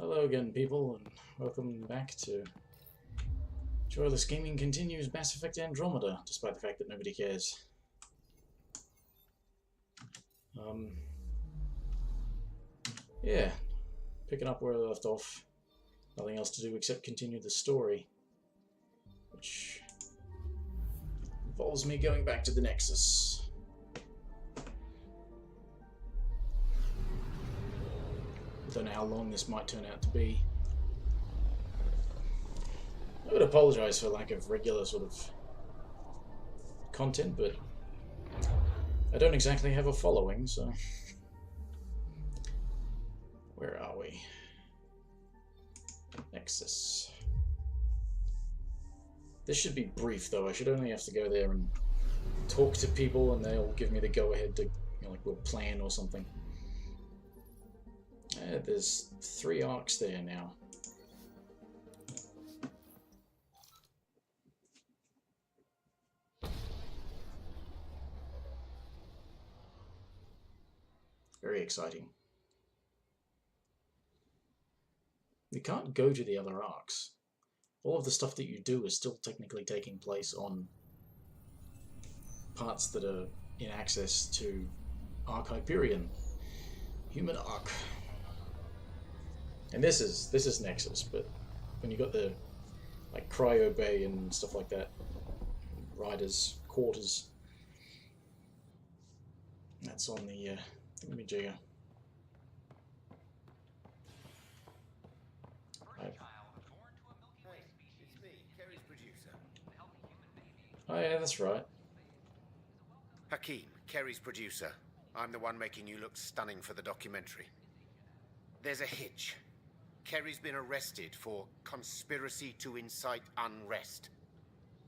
Hello again, people, and welcome back to Joyless Gaming continues Mass Effect Andromeda, despite the fact that nobody cares. Yeah, picking up where I left off. Nothing else to do except continue the story, which involves me going back to the Nexus. I don't know how long this might turn out to be. I would apologise for lack of regular sort of content, but I don't exactly have a following, so... Where are we? Nexus. This should be brief, though. I should only have to go there and talk to people, and they'll give me the go-ahead to, like, we'll plan or something. There's 3 arcs there now. Very exciting. You can't go to the other arcs. All of the stuff that you do is still technically taking place on parts that are in access to Arc Hyperion. Human Arc. And this is Nexus, but when you got the like Cryo Bay and stuff like that, Riders' quarters, that's on the thingamajigger. Oh yeah, that's right. Hakeem, Kerry's producer. I'm the one making you look stunning for the documentary. There's a hitch. Kerry's been arrested for conspiracy to incite unrest.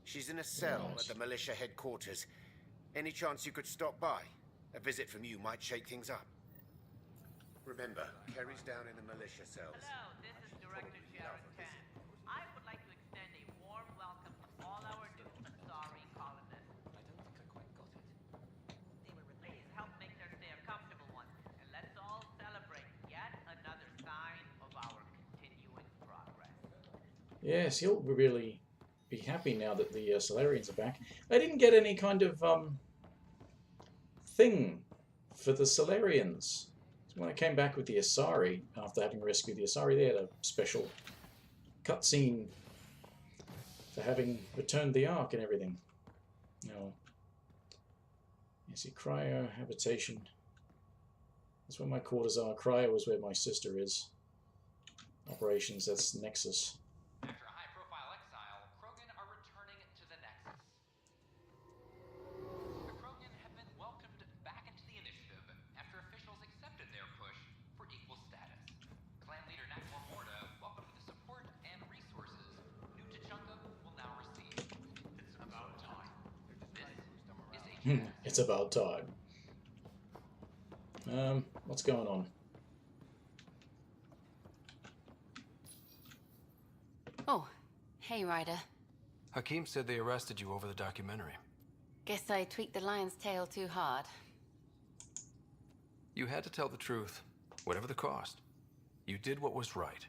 She's in a cell at the militia headquarters. Any chance you could stop by? A visit from you might shake things up. Remember, Kerry's down in the militia cells. Hello, this is Director Sharon Tan. I would like to extend a warm welcome to all our new Asari colonists. I don't think I quite got it. Please help make their stay a comfortable one, and let's all celebrate yet another sign of our continuing progress. Yes, he'll really be happy now that the Solarians are back. I didn't get any kind of thing for the Solarians. So when I came back with the Asari, after having rescued the Asari, they had a special cutscene for having returned the Ark and everything. No. You see, Cryo habitation. That's where my quarters are. Cryo is where my sister is. Operations, that's Nexus. After a high-profile exile, Krogan are returning to the Nexus. The Krogan have been welcomed back into the initiative after officials accepted their push for equal status. Clan leader Nakwa Morda welcomed the support and resources New Tachanka will now receive. It's about time. This is a It's about time. What's going on? Oh, hey, Ryder. Hakeem said they arrested you over the documentary. Guess I tweaked the lion's tail too hard. You had to tell the truth, whatever the cost. You did what was right.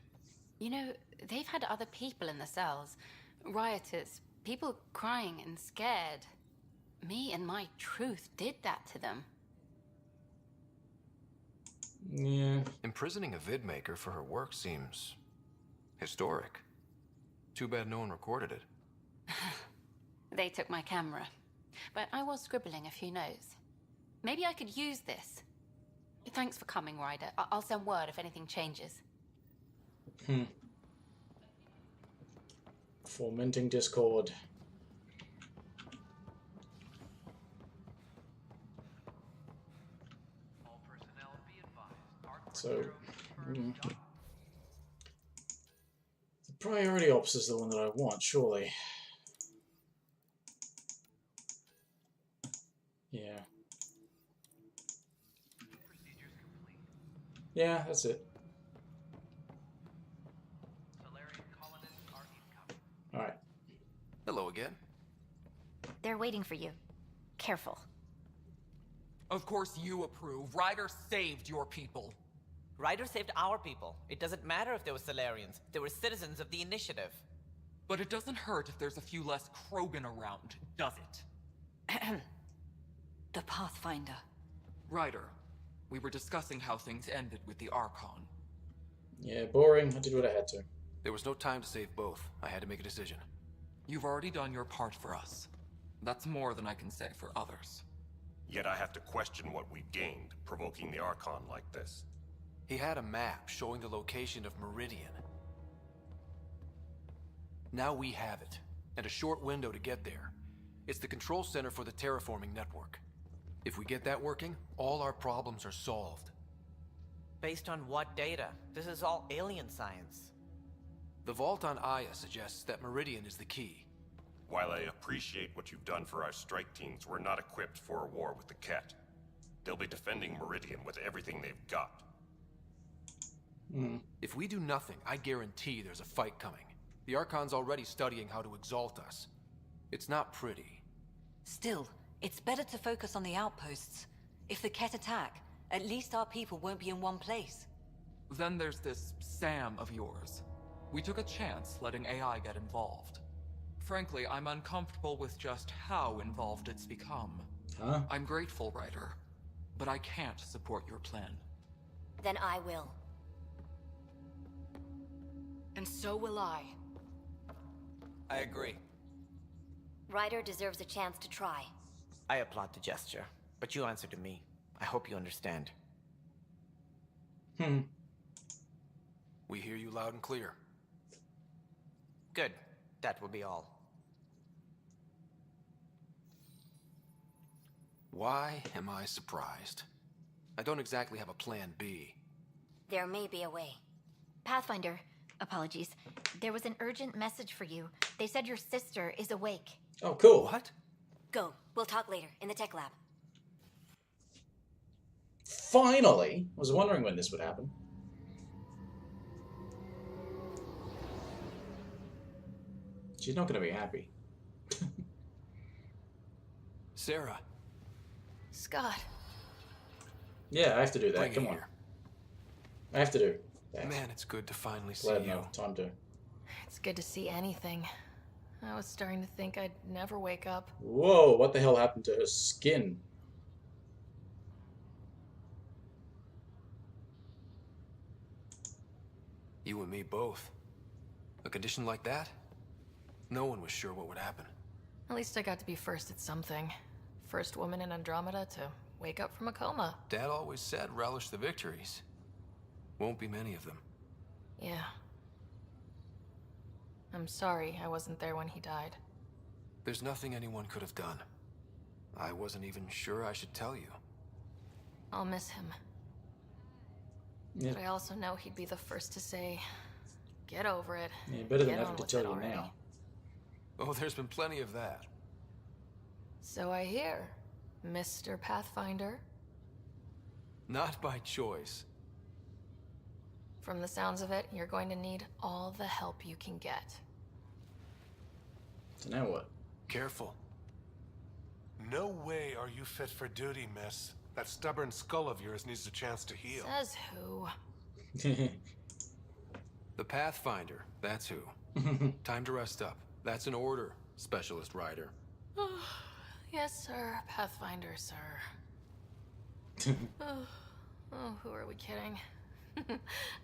You know, they've had other people in the cells. Rioters, people crying and scared. Me and my truth did that to them. Yeah. Imprisoning a vidmaker for her work seems historic. Too bad no one recorded it. They took my camera. But I was scribbling a few notes. Maybe I could use this. Thanks for coming, Ryder. I'll send word if anything changes. Fomenting discord. all personnel be advised. So, the priority ops is the one that I want, surely. Yeah. Procedures complete. Yeah, that's it. Solarian colonists are incoming. Alright. Hello again. They're waiting for you. Careful. Of course you approve. Ryder saved your people. Ryder saved our people. It doesn't matter if they were Solarians. They were citizens of the Initiative. But it doesn't hurt if there's a few less Krogan around, does it? The Pathfinder. Ryder, we were discussing how things ended with the Archon. Yeah, boring. I did what I had to. There was no time to save both. I had to make a decision. You've already done your part for us. That's more than I can say for others. Yet I have to question what we gained, provoking the Archon like this. He had a map showing the location of Meridian. Now we have it, and a short window to get there. It's the control center for the terraforming network. If we get that working, all our problems are solved. Based on what data? This is all alien science. The vault on Aya suggests that Meridian is the key. While I appreciate what you've done for our strike teams, we're not equipped for a war with the Ket. They'll be defending Meridian with everything they've got. If we do nothing, I guarantee there's a fight coming. The Archon's already studying how to exalt us. It's not pretty. Still, it's better to focus on the outposts. If the Ket attack, at least our people won't be in one place. Then there's this Sam of yours. We took a chance letting AI get involved. Frankly, I'm uncomfortable with just how involved it's become. Huh? I'm grateful, Ryder, but I can't support your plan. Then I will. And so will I. I agree. Ryder deserves a chance to try. I applaud the gesture, but you answer to me. I hope you understand. We hear you loud and clear. Good. That will be all. Why am I surprised? I don't exactly have a plan B. There may be a way. Pathfinder, apologies. There was an urgent message for you. They said your sister is awake. Oh, cool. What? Go. We'll talk later, in the tech lab. Finally! I was wondering when this would happen. She's not going to be happy. Sarah. Scott. Yeah, I have to do that. Bring it Come on. here. I have to do that. Man, it's good to finally see Glad you. enough. Time to... It's good to see anything. I was starting to think I'd never wake up. Whoa, what the hell happened to her skin? You and me both. A condition like that? No one was sure what would happen. At least I got to be first at something. First woman in Andromeda to wake up from a coma. Dad always said relish the victories. Won't be many of them. Yeah. I'm sorry I wasn't there when he died. There's nothing anyone could have done. I wasn't even sure I should tell you. I'll miss him. Yeah, But I also know he'd be the first to say, get over it. yeah, better than Get having on to with tell it you already. now. Oh, there's been plenty of that. So I hear, Mr. Pathfinder. Not by choice. From the sounds of it, you're going to need all the help you can get. So now what? Careful. No way are you fit for duty, miss. That stubborn skull of yours needs a chance to heal. Says who? The Pathfinder, that's who. Time to rest up. That's an order, Specialist Ryder. Yes, sir. Pathfinder, sir. Oh, who are we kidding?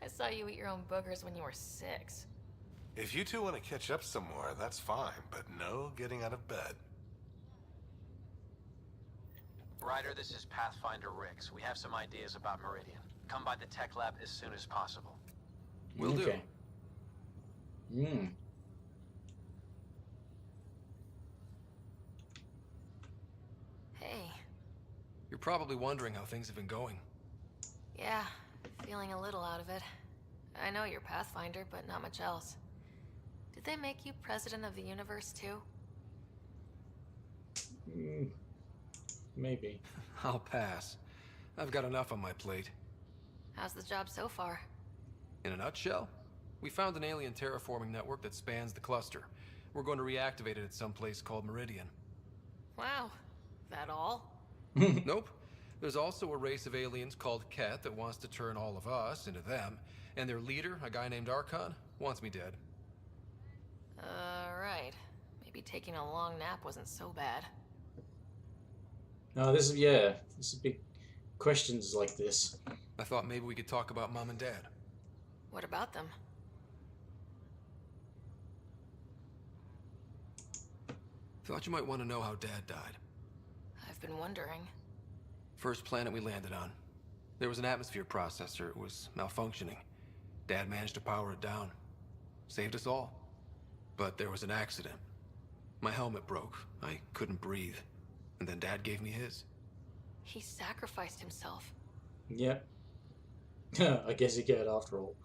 I saw you eat your own boogers when you were 6. If you two want to catch up some more, that's fine, but no getting out of bed. Ryder, this is Pathfinder Rix. We have some ideas about Meridian. Come by the tech lab as soon as possible. Will do. Okay. Hey. You're probably wondering how things have been going. Yeah, feeling a little out of it. I know you're Pathfinder, but not much else. Did they make you president of the universe, too? Maybe. I'll pass. I've got enough on my plate. How's the job so far? In a nutshell, we found an alien terraforming network that spans the cluster. We're going to reactivate it at some place called Meridian. Wow. That all? Nope. There's also a race of aliens called Ket that wants to turn all of us into them, and their leader, a guy named Archon, wants me dead. Right. Maybe taking a long nap wasn't so bad. No, this is big questions like this. I thought maybe we could talk about Mom and Dad. What about them? Thought you might want to know how Dad died. I've been wondering. First planet we landed on. There was an atmosphere processor. It was malfunctioning. Dad managed to power it down. Saved us all. But there was an accident. My helmet broke. I couldn't breathe. And then Dad gave me his. He sacrificed himself. Yep. I guess he cared after all.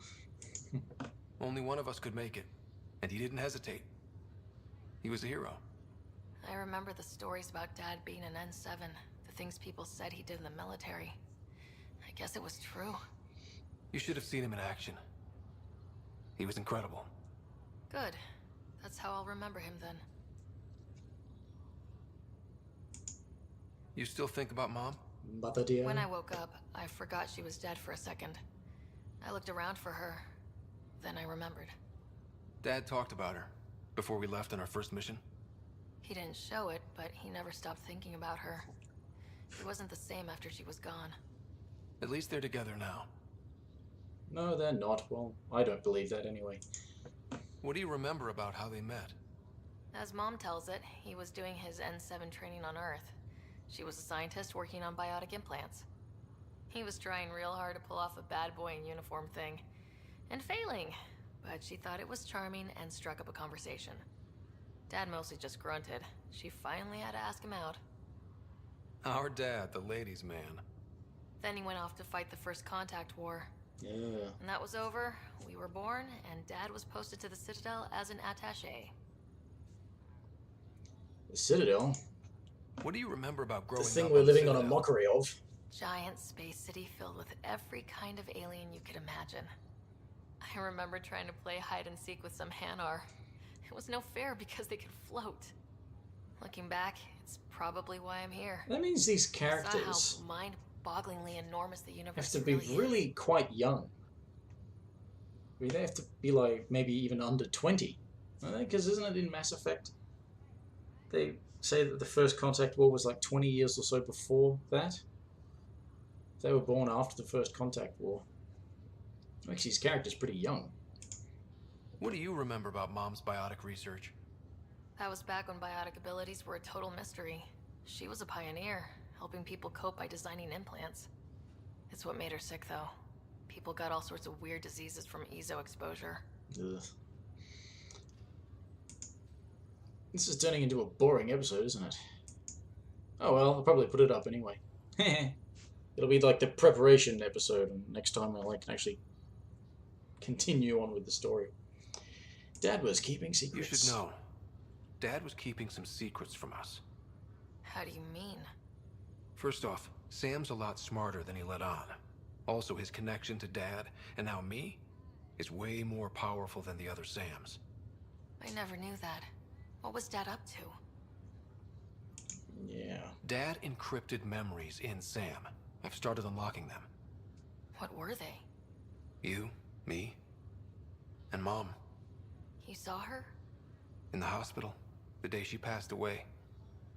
Only one of us could make it. And he didn't hesitate. He was a hero. I remember the stories about Dad being an N7. The things people said he did in the military. I guess it was true. You should have seen him in action. He was incredible. Good. That's how I'll remember him then. You still think about Mom? Mother dear. When I woke up, I forgot she was dead for a second. I looked around for her. Then I remembered. Dad talked about her before we left on our first mission. He didn't show it, but he never stopped thinking about her. It wasn't the same after she was gone. At least they're together now. No, they're not. Well, I don't believe that anyway. What do you remember about how they met? As Mom tells it, he was doing his N7 training on Earth. She was a scientist working on biotic implants. He was trying real hard to pull off a bad boy in uniform thing. And failing. But she thought it was charming and struck up a conversation. Dad mostly just grunted. She finally had to ask him out. Our dad, the ladies' man. Then he went off to fight the first contact war. Yeah. When that was over, we were born, and Dad was posted to the Citadel as an attaché. The Citadel? What do you remember about growing The up? thing we're on the living on a Citadel? mockery of. Giant space city filled with every kind of alien you could imagine. I remember trying to play hide and seek with some Hanar. It was no fair because they could float. Looking back, it's probably why I'm here. That means these I characters saw how mind-bogglingly enormous the universe have to be really quite young. I mean, they have to be like maybe even under 20. Because isn't it in Mass Effect? They say that the first Contact War was like 20 years or so before that. They were born after the first Contact War. Makes these characters pretty young. What do you remember about Mom's biotic research? That was back when biotic abilities were a total mystery. She was a pioneer, helping people cope by designing implants. It's what made her sick, though. People got all sorts of weird diseases from EZO exposure. Ugh. This is turning into a boring episode, isn't it? Oh well, I'll probably put it up anyway. It'll be like the preparation episode, and next time I can actually continue on with the story. Dad was keeping secrets. You should know. Dad was keeping some secrets from us. How do you mean? First off, Sam's a lot smarter than he let on. Also, his connection to Dad, and now me, is way more powerful than the other Sams. I never knew that. What was Dad up to? Yeah. Dad encrypted memories in Sam. I've started unlocking them. What were they? You, me, and Mom. You saw her? In the hospital, the day she passed away.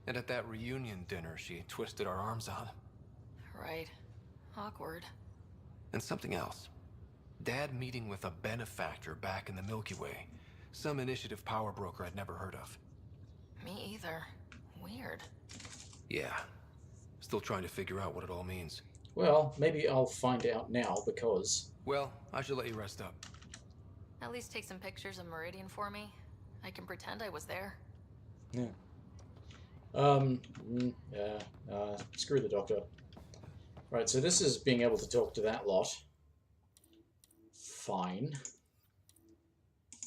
And at that reunion dinner she twisted our arms on. Right. Awkward. And something else. Dad meeting with a benefactor back in the Milky Way. Some initiative power broker I'd never heard of. Me either. Weird. Yeah. Still trying to figure out what it all means. Well, maybe I'll find out now, because... Well, I should let you rest up. At least take some pictures of Meridian for me. I can pretend I was there. Yeah. Screw the doctor. Right, so this is being able to talk to that lot. Fine.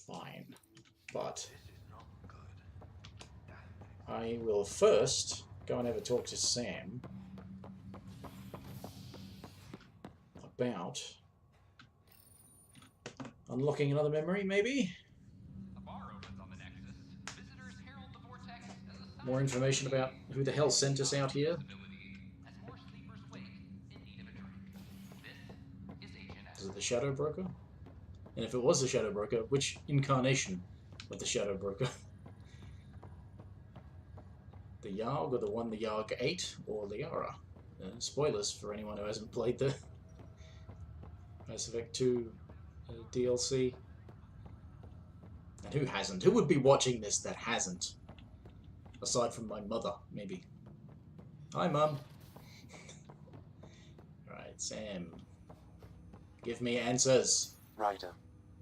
Fine. But I will first go and have a talk to Sam about unlocking another memory, maybe? More information about who the hell sent us out here. Shadow Broker? And if it was the Shadow Broker, which incarnation of the Shadow Broker? The Yarg, or the one the Yarg ate, or Liara? Spoilers for anyone who hasn't played the Mass Effect 2 DLC. And who hasn't? Who would be watching this that hasn't? Aside from my mother, maybe. Hi, Mum. Alright, Sam. Give me answers. Ryder,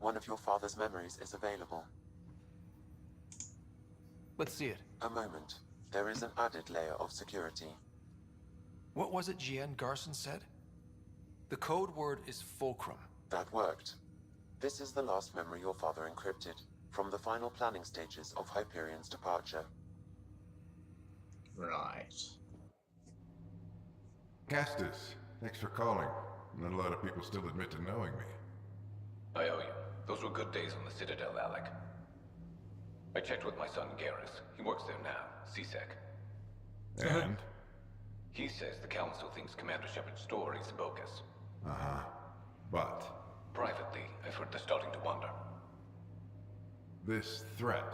one of your father's memories is available. Let's see it. A moment. There is an added layer of security. What was it GN Garson said? The code word is Fulcrum. That worked. This is the last memory your father encrypted, from the final planning stages of Hyperion's departure. Right. Castus, thanks for calling. Not a lot of people still admit to knowing me. I owe you. Those were good days on the Citadel, Alec. I checked with my son Garrus. He works there now, CSEC. And? He says the Council thinks Commander Shepard's story is bogus. Uh-huh. But? Privately, I've heard they're starting to wonder. This threat,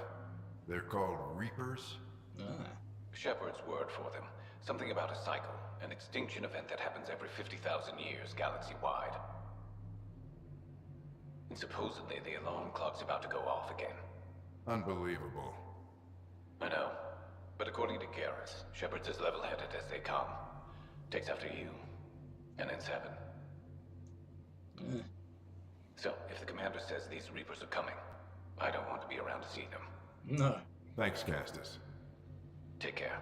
they're called Reapers? Shepard's word for them. Something about a cycle, an extinction event that happens every 50,000 years, galaxy-wide. And supposedly the alarm clock's about to go off again. Unbelievable. I know. But according to Garrus, Shepard's as level-headed as they come. Takes after you. And then Seven. So, if the commander says these Reapers are coming, I don't want to be around to see them. No. Thanks, Castus. Take care.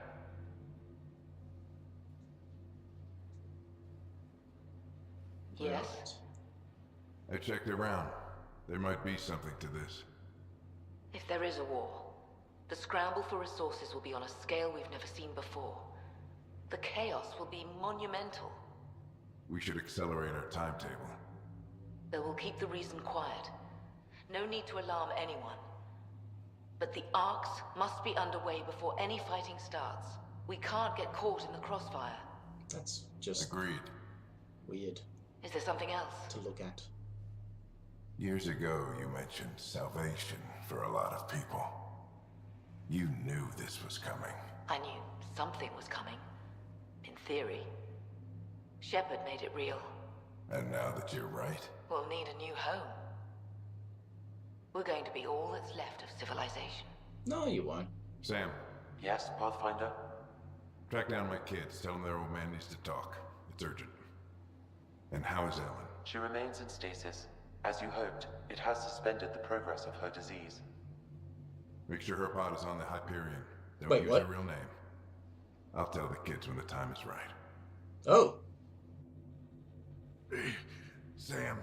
Yes? I checked around. There might be something to this. If there is a war, the scramble for resources will be on a scale we've never seen before. The chaos will be monumental. We should accelerate our timetable. They will keep the reason quiet. No need to alarm anyone. But the arcs must be underway before any fighting starts. We can't get caught in the crossfire. That's just... Agreed. Weird. Is there something else? To look at. Years ago, you mentioned salvation for a lot of people. You knew this was coming. I knew something was coming. In theory. Shepard made it real. And now that you're right? We'll need a new home. We're going to be all that's left of civilization. No, you won't. Sam. Yes, Pathfinder? Track down my kids. Tell them their old man needs to talk. It's urgent. And how is Ellen? She remains in stasis. As you hoped, it has suspended the progress of her disease. Make sure her pod is on the Hyperion. Don't Wait, use what? her real name. I'll tell the kids when the time is right. Oh. Sam,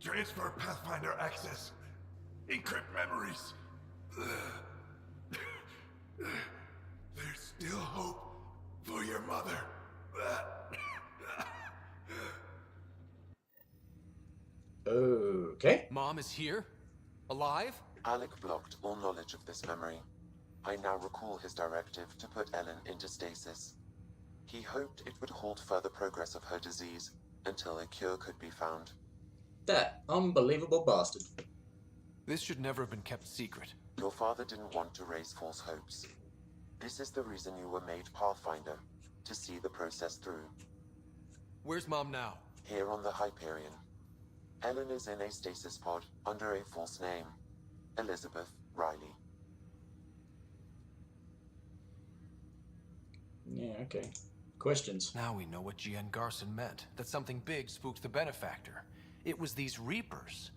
transfer Pathfinder access. Encrypt memories. There's still hope for your mother. Okay. Mom is here? Alive? Alec blocked all knowledge of this memory. I now recall his directive to put Ellen into stasis. He hoped it would halt further progress of her disease until a cure could be found. That unbelievable bastard. This should never have been kept secret. Your father didn't want to raise false hopes. This is the reason you were made Pathfinder, to see the process through. Where's Mom now? Here on the Hyperion. Ellen is in a stasis pod under a false name. Elizabeth Riley. Yeah, okay. Questions? Now we know what GN Garson meant. That something big spooked the benefactor. It was these Reapers.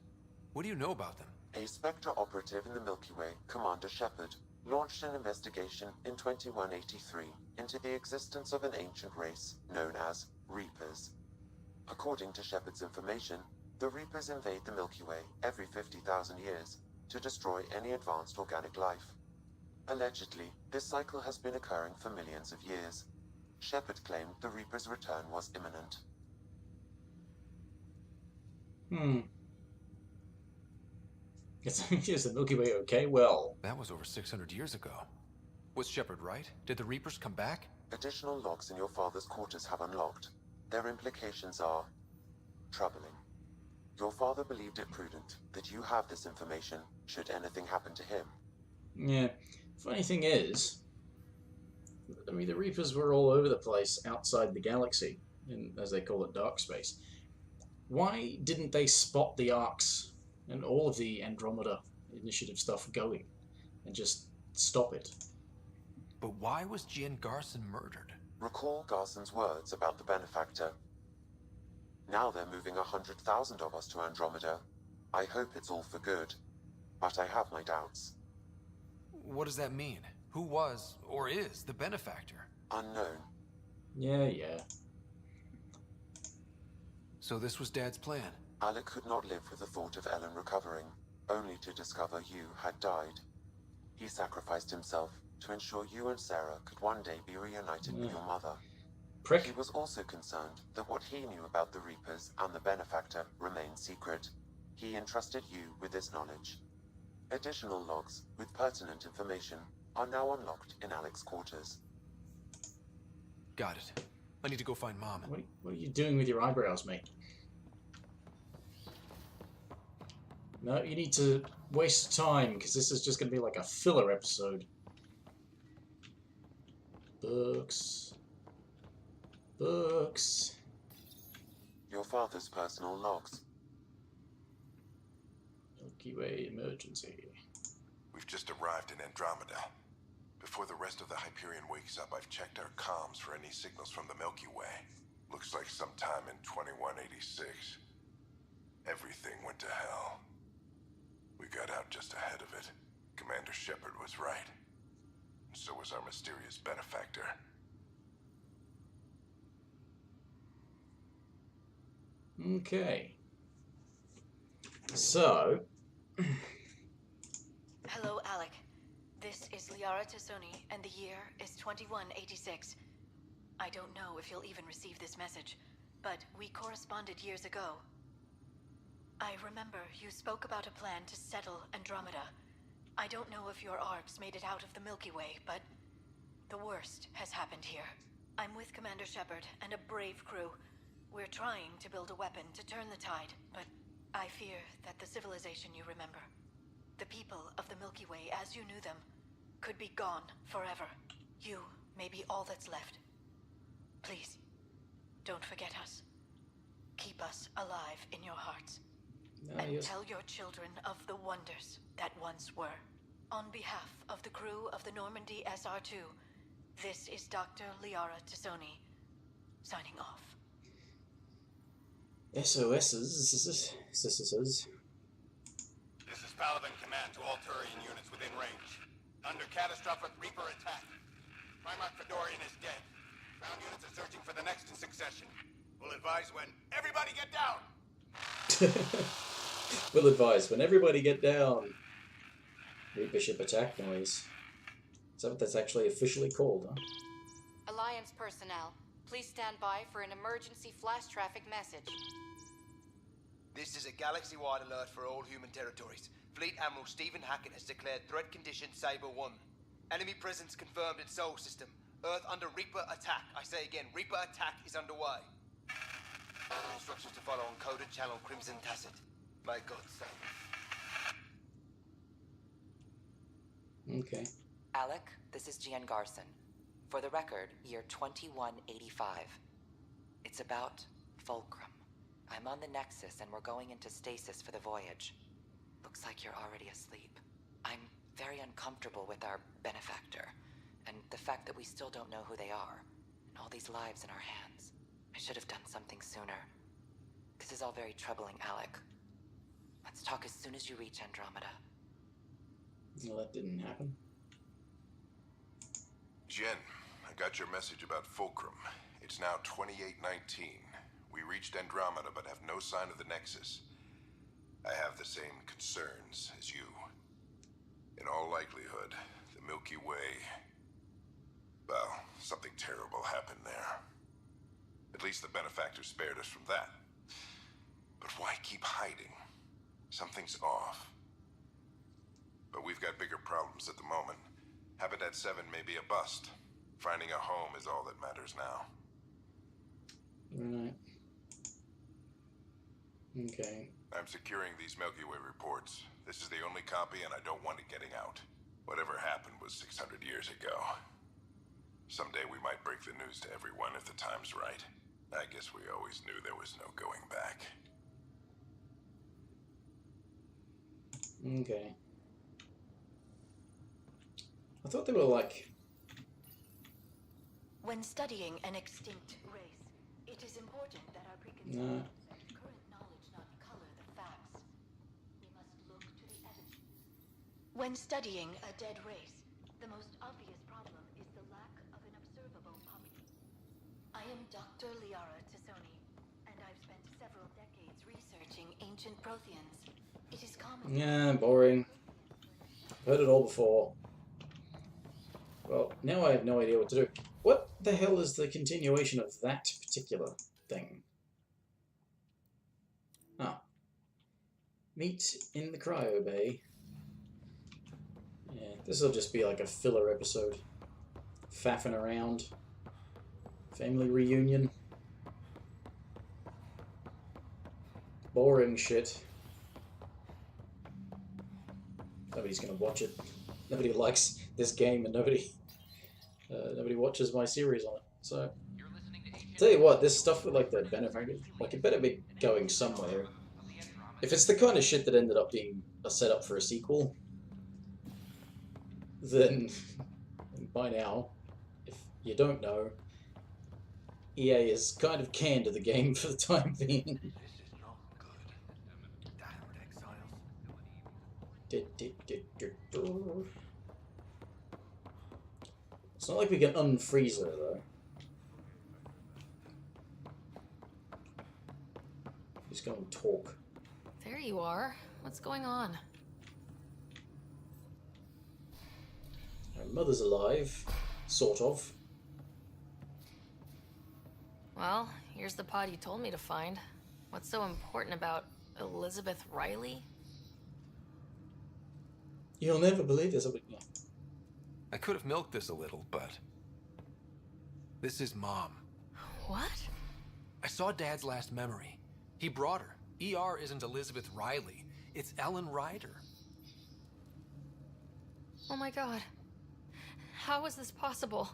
What do you know about them? A Spectre operative in the Milky Way, Commander Shepard, launched an investigation in 2183 into the existence of an ancient race known as Reapers. According to Shepard's information, the Reapers invade the Milky Way every 50,000 years to destroy any advanced organic life. Allegedly, this cycle has been occurring for millions of years. Shepard claimed the Reapers' return was imminent. Is the Milky Way okay? Well... That was over 600 years ago. Was Shepard right? Did the Reapers come back? Additional logs in your father's quarters have unlocked. Their implications are troubling. Your father believed it prudent that you have this information should anything happen to him. Yeah. Funny thing is, I mean, the Reapers were all over the place outside the galaxy, in, as they call it, dark space. Why didn't they spot the arcs and all of the Andromeda initiative stuff going and just stop it? But why was Jian Garson murdered? Recall Garson's words about the benefactor. Now they're moving 100,000 of us to Andromeda. I hope it's all for good, but I have my doubts. What does that mean? Who was, or is, the benefactor? Unknown. Yeah. So this was Dad's plan? Alec could not live with the thought of Ellen recovering, only to discover you had died. He sacrificed himself to ensure you and Sarah could one day be reunited with your mother. Prick. He was also concerned that what he knew about the Reapers and the benefactor remained secret. He entrusted you with this knowledge. Additional logs with pertinent information are now unlocked in Alec's quarters. Got it. I need to go find Mom. What are you doing with your eyebrows, mate? No, you need to waste time, because this is just going to be like a filler episode. Books. Books. Your father's personal logs. Milky Way emergency. We've just arrived in Andromeda. Before the rest of the Hyperion wakes up, I've checked our comms for any signals from the Milky Way. Looks like sometime in 2186. Everything went to hell. We got out just ahead of it. Commander Shepard was right. And so was our mysterious benefactor. Okay. So... Hello, Alec. This is Liara Tassoni, and the year is 2186. I don't know if you'll even receive this message, but we corresponded years ago. I remember you spoke about a plan to settle Andromeda. I don't know if your arcs made it out of the Milky Way, but the worst has happened here. I'm with Commander Shepard and a brave crew. We're trying to build a weapon to turn the tide, but I fear that the civilization you remember, the people of the Milky Way as you knew them, could be gone forever. You may be all that's left. Please, don't forget us. Keep us alive in your hearts. And yes. tell your children of the wonders that once were. On behalf of the crew of the Normandy SR2, this is Dr. Liara Tassoni, signing off. SOS's. This is Paladin Command to all Turian units within range. Under catastrophic Reaper attack. Primarch Fedorian is dead. Ground units are searching for the next in succession. We'll advise when everybody get down! We'll advise when everybody get down. Reaper ship attack noise. Is that what that's actually officially called, huh? Alliance personnel, please stand by for an emergency flash traffic message. This is a galaxy-wide alert for all human territories. Fleet Admiral Stephen Hackett has declared threat condition Saber 1. Enemy presence confirmed in Sol System. Earth under Reaper attack. I say again, Reaper attack is underway. Instructions to follow on coded channel Crimson Tacit. May God save. Okay. Alec, this is Jian Garson. For the record, year 2185. It's about Fulcrum. I'm on the Nexus and we're going into stasis for the voyage. Looks like you're already asleep. I'm very uncomfortable with our benefactor, and the fact that we still don't know who they are, and all these lives in our hands. I should have done something sooner. This is all very troubling, Alec. Let's talk as soon as you reach Andromeda. Well, that didn't happen. Jen, I got your message about Fulcrum. It's now 2819. We reached Andromeda but have no sign of the Nexus. I have the same concerns as you. In all likelihood, the Milky Way... well, something terrible happened there. At least the benefactor spared us from that. But why keep hiding? Something's off. But we've got bigger problems at the moment. Habitat 7 may be a bust. Finding a home is all that matters now. Right. Okay. I'm securing these Milky Way reports. This is the only copy, and I don't want it getting out. Whatever happened was 600 years ago. Someday we might break the news to everyone if the time's right. I guess we always knew there was no going back. Okay. I thought they were like... When studying an extinct race, it is important that our preconceived No. and current knowledge not color the facts. We must look to the evidence. When studying a dead race, the most obvious problem is the lack of an observable population. I am Dr. Liara Tassoni, and I've spent several decades researching ancient Protheans. It is common. Yeah, boring. Heard it all before. Well, now I have no idea what to do. What the hell is the continuation of that particular thing? Ah. Meet in the cryo bay. Yeah, this will just be like a filler episode. Faffing around. Family reunion. Boring shit. Nobody's gonna watch it. Nobody likes this game, and nobody watches my series on it. So, tell you what, this stuff with like the benefactors, like it better be going somewhere. If it's the kind of shit that ended up being a setup for a sequel, then by now, if you don't know, EA is kind of canned to the game for the time being. It's not like we can unfreeze her, though. Just go and talk. There you are. What's going on? Her mother's alive. Sort of. Well, here's the pod you told me to find. What's so important about Elizabeth Riley? You'll never believe this. Yeah. I could have milked this a little, but... this is Mom. What? I saw Dad's last memory. He brought her. ER isn't Elizabeth Riley. It's Ellen Ryder. Oh my god. How is this possible?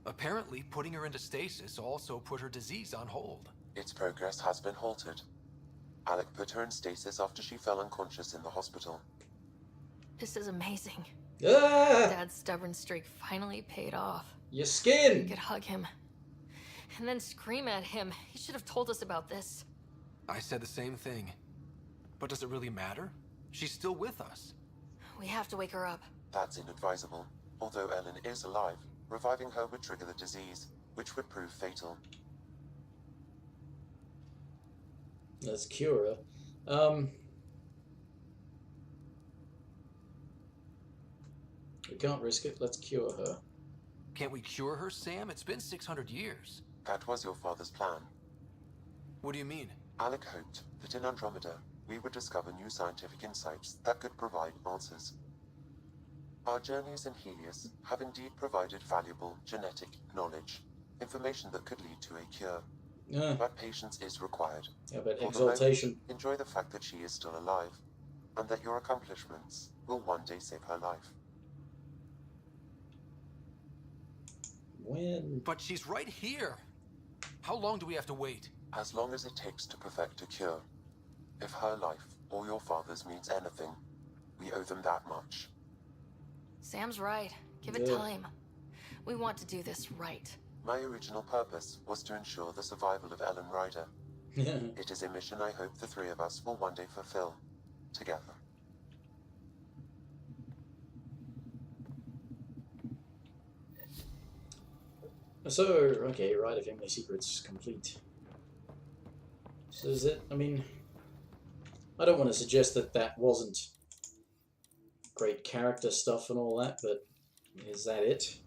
Apparently, putting her into stasis also put her disease on hold. Its progress has been halted. Alec put her in stasis after she fell unconscious in the hospital. This is amazing. Ah! Dad's stubborn streak finally paid off. Your skin! We could hug him. And then scream at him. He should have told us about this. I said the same thing. But does it really matter? She's still with us. We have to wake her up. That's inadvisable. Although Ellen is alive, reviving her would trigger the disease, which would prove fatal. Let's cure her. We can't risk it. Let's cure her. Can't we cure her, Sam? It's been 600 years. That was your father's plan. What do you mean? Alec hoped that in Andromeda, we would discover new scientific insights that could provide answers. Our journeys in Helios have indeed provided valuable genetic knowledge, information that could lead to a cure. Yeah. But patience is required. Yeah, but For the exaltation. moment, enjoy the fact that she is still alive, and that your accomplishments will one day save her life. When? But she's right here. How long do we have to wait? As long as it takes to perfect a cure. If her life or your father's means anything, we owe them that much. Sam's right. Give it time. We want to do this right. My original purpose was to ensure the survival of Ellen Ryder. It is a mission I hope the three of us will one day fulfill, together. So, okay, Ryder Family Secrets complete. So is it, I mean, I don't want to suggest that that wasn't great character stuff and all that, but is that it?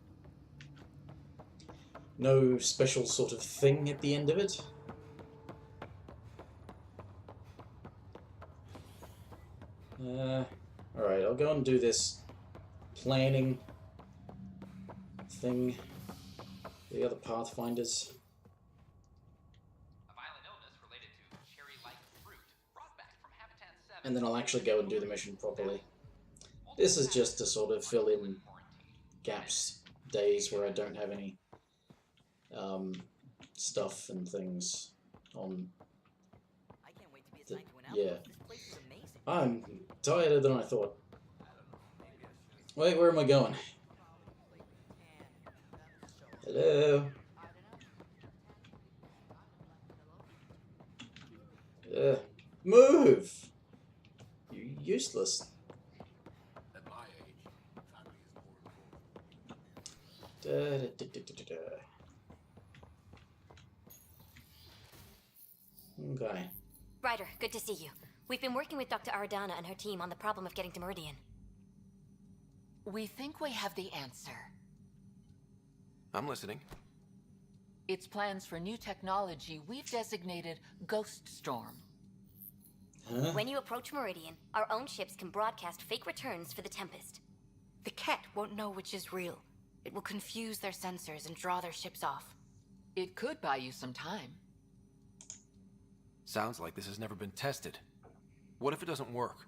No special sort of thing at the end of it? Alright, I'll go and do this planning thing. The other Pathfinders. and then I'll actually go and do the mission properly. This is just to sort of fill in gaps, days where I don't have any stuff and things on. Yeah. I'm tireder than I thought. Wait, where am I going? Hello? Move! You useless. Da, da, da, da, da, da. Okay. Ryder, good to see you. We've been working with Dr. Aradana and her team on the problem of getting to Meridian. We think we have the answer. I'm listening. It's plans for new technology we've designated Ghost Storm. Huh? When you approach Meridian, our own ships can broadcast fake returns for the Tempest. The Ket won't know which is real. It will confuse their sensors and draw their ships off. It could buy you some time. Sounds like this has never been tested. What if it doesn't work?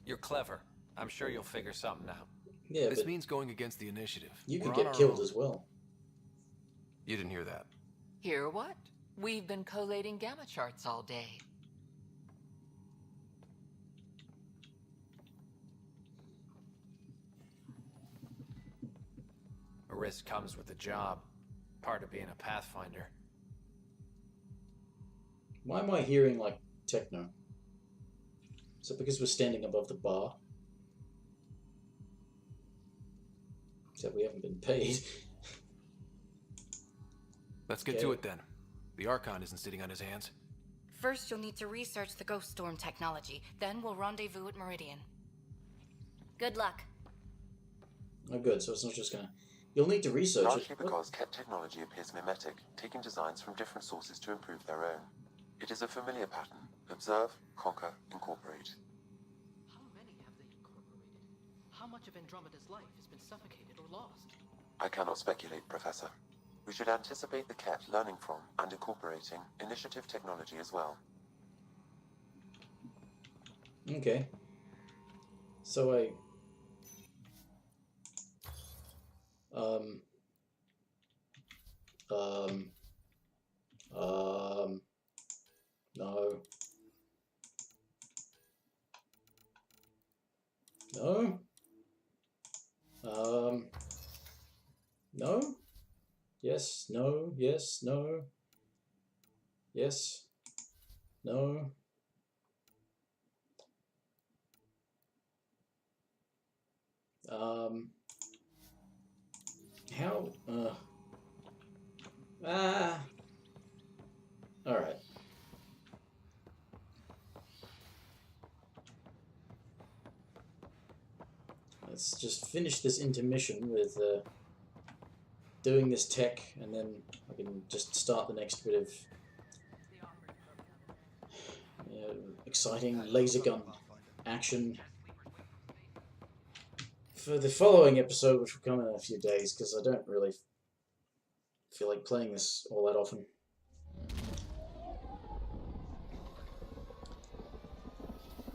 You're clever. I'm sure you'll figure something out. Yeah, this but means going against the initiative. you could We're get on our killed own. as well. You didn't hear that. Hear what? We've been collating gamma charts all day. A risk comes with the job. Part of being a Pathfinder. Why am I hearing like techno? Is it because we're standing above the bar? Except we haven't been paid. Let's get to it then. The Archon isn't sitting on his hands. First, you'll need to research the Ghost Storm technology. Then we'll rendezvous at Meridian. Good luck. Oh good, so it's not just gonna... You'll need to research Largely it. because Ket technology appears mimetic, taking designs from different sources to improve their own. It is a familiar pattern. Observe, conquer, incorporate. How many have they incorporated? How much of Andromeda's life has been suffocated or lost? I cannot speculate, Professor. We should anticipate the Ket learning from and incorporating initiative technology as well. Okay. So I... No. No? No? Yes, no, yes, no. Yes. No. How? Alright. Let's just finish this intermission with doing this tech, and then I can just start the next bit of exciting laser gun action for the following episode, which will come in a few days, because I don't really feel like playing this all that often.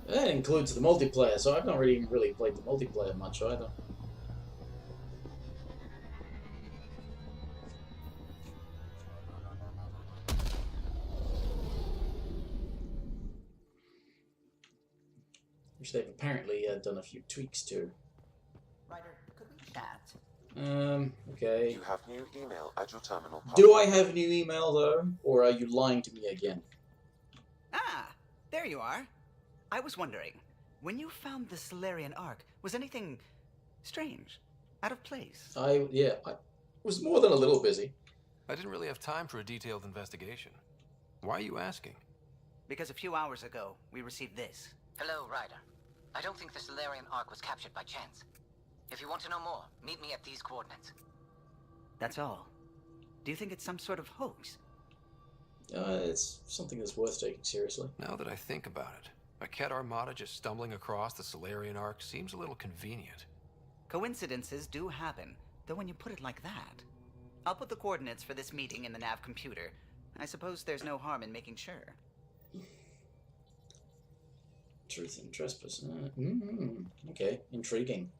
That includes the multiplayer, so I've not really played the multiplayer much either. Which they've apparently done a few tweaks to. Ryder, could we chat? Okay. You have new email at your terminal. Do I have new email though, or are you lying to me again? Ah, there you are. I was wondering, when you found the Solarian Ark, was anything strange, out of place? I was more than a little busy. I didn't really have time for a detailed investigation. Why are you asking? Because a few hours ago, we received this. Hello, Ryder. I don't think the Solarian Ark was captured by chance. If you want to know more, meet me at these coordinates. That's all. Do you think it's some sort of hoax? It's something that's worth taking seriously. Now that I think about it, a Ket armada just stumbling across the Solarian Ark seems a little convenient. Coincidences do happen, though when you put it like that. I'll put the coordinates for this meeting in the nav computer. I suppose there's no harm in making sure. Truth and trespass. Okay, intriguing.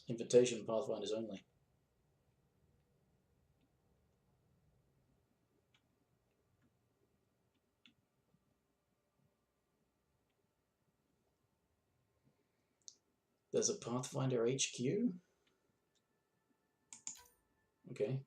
Invitation Pathfinders only. There's a Pathfinder HQ? Okay.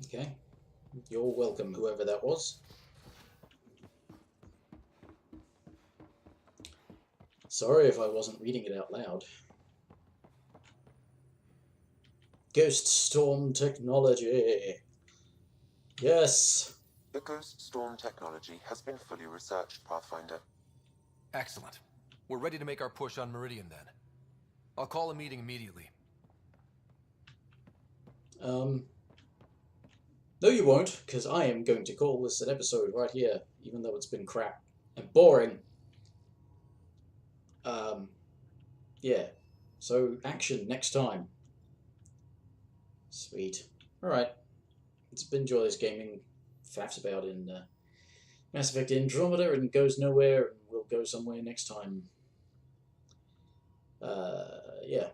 Okay. You're welcome, whoever that was. Sorry if I wasn't reading it out loud. Ghost Storm Technology. Yes. The Ghost Storm technology has been fully researched, Pathfinder. Excellent. We're ready to make our push on Meridian then. I'll call a meeting immediately. No you won't, because I am going to call this an episode right here, even though it's been crap and boring. Yeah. So, action next time. Sweet. Alright. It's been joyous gaming. Faffs about in Mass Effect Andromeda and goes nowhere, and we'll go somewhere next time. Yeah.